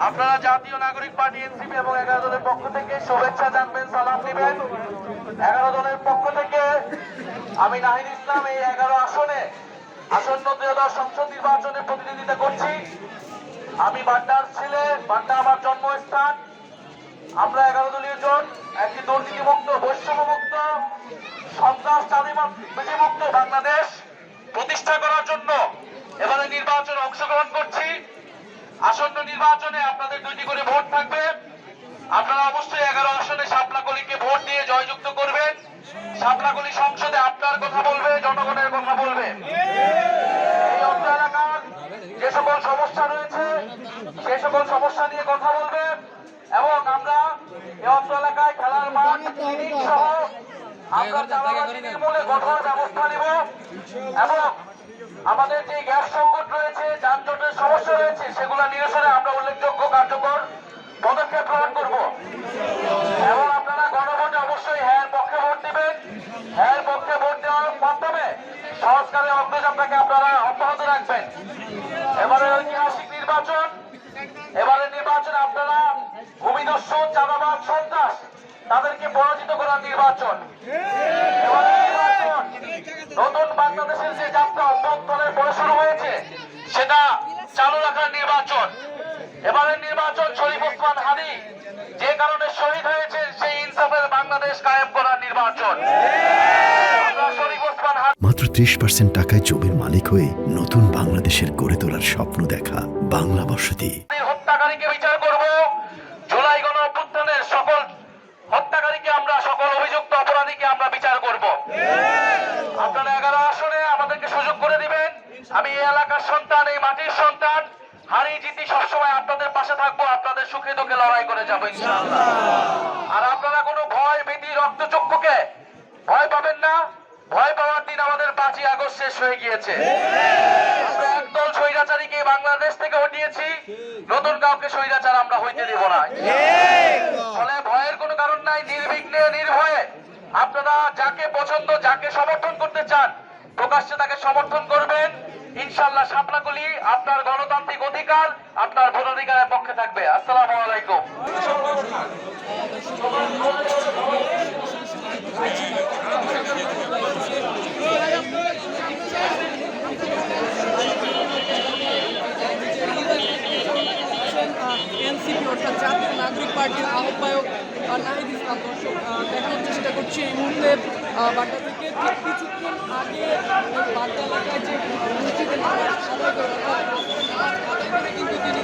আপনারা জাতীয় নাগরিক পার্টি এনসিপি এবং 11 দলের পক্ষ থেকে শুভেচ্ছা জানবেন, সালাম দিবেন। 11 দলের পক্ষ থেকে আমি নাহিদ ইসলাম এই 11 আসনে আসন্ন ত্রয়োদশ সংসদ নির্বাচনে প্রতিদ্বন্দ্বিতা করছি। আমি বাড্ডার ছেলে, বাড্ডা আমার জন্মস্থান। আমরা 11 দলীয় জোট একটি দুর্নীতিমুক্ত, বৈষম্যমুক্ত, সন্ত্রাস চাঁদাবাজিমুক্ত বাংলাদেশ প্রতিষ্ঠা করার জন্য এবারে নির্বাচনে অংশগ্রহণ করছি। আসন্ন নির্বাচনে আপনাদের 2টি করে ভোট থাকবে। আপনারা অবশ্যই 11 আসনে শাপলাকলিকে ভোট দিয়ে জয়যুক্ত করবেন। শাপলাকলি সংসদে আপনার কথা বলবে, জনগণের কথা বলবে। এই অত্র এলাকার যে সকল সমস্যা রয়েছে সেই সকল সমস্যা নিয়ে কথা বলবে এবং আমরা এই অত্র এলাকায় খেলার মাঠ সহ আমরা চাঁদাবাজি নির্মূলে কঠোর ব্যবস্থা নিব এবং আমাদের যে গ্যাস সংকট রয়েছে, যানজটের সমস্যা রয়েছে, সেগুলো নিরসনে আমরা উল্লেখযোগ্য কার্যকর পদক্ষেপ গ্রহণ করব এবং আপনারা গণভোটে অবশ্যই হ্যাঁ পক্ষে ভোট দিবেন। হ্যাঁ পক্ষে ভোট দেওয়ার মাধ্যমে সংস্কারের অগ্রযাত্রাকে আপনারা অব্যাহত রাখবেন। এবারে ঐতিহাসিক নির্বাচন, এবারে নির্বাচনে আপনারা ভূমিদস্যু, চাঁদাবাজ, সন্ত্রাস তাদেরকে পরাজিত করার নির্বাচন। এবারে নির্বাচন নতুন বাংলাদেশের যে যাত্রা অভ্যন্তরের পরে শুরু হয়েছে সেটা চালু রাখার নির্বাচন। এবারের নির্বাচন শরীফ ওসমান হাদি যে কারণে শহীদ হয়েছে সেই ইনসাফের বাংলাদেশ কায়েম করার নির্বাচন। শরীফ ওসমান হাদি মাত্র 30% টাকায় জমির মালিক হয়ে নতুন বাংলাদেশের গড়ে তোলার স্বপ্ন দেখা বাংলা বসতি। হত্যাকারীকে বিচার করব। জুলাই গণ অভ্যুত্থানের সকল হত্যাকারীকে আমরা, সকল অভিযুক্ত অপরাধীকে আমরা বিচার করব। আপনারা 11 আসনে আমাদেরকে সুযোগ করে দিবেন। আমি এই এলাকার সন্তান, এই মাটির সন্তান। হারি জিতি সবসময় আপনাদের পাশে থাকবো, আপনাদের সুখে দুঃখে লড়াই করে যাবো ইনশাআল্লাহ। আর আপনারা কোনো ভয়, ভীতি, রক্তচক্ষুকে ভয় পাবেন না। ভয় পাওয়ার দিন আমাদের 5ই আগস্ট শেষ হয়ে গিয়েছে। আমরা একদল স্বৈরাচারীকে বাংলাদেশ থেকে হটিয়েছি, নতুন কাউকে স্বৈরাচার আমরা হইতে দেব না। ফলে ভয়ের কোনো কারণ নাই। নির্বিঘ্নে, নির্ভয়ে আপনারা যাকে পছন্দ, যাকে সমর্থন করতে চান প্রকাশ্যে তাকে সমর্থন করবেন। ইনশাআল্লাহ শাপলাকলি আপনার গণতান্ত্রিক অধিকার, আপনার ভোটাধিকারের পক্ষে থাকবে। আসসালামু আলাইকুম। এনসিপি অর্থাৎ জাতীয় নাগরিক পার্টির আহ্বায়ক নাহিদ ইসলাম। দর্শক দেখানোর চেষ্টা করছি এই মুহূর্তে বাড্ডা থেকে ঠিক কিছুক্ষণ আগে বাড্ডা এলাকায় যে মসজিদের নামাজ আদায় করে কিন্তু তিনি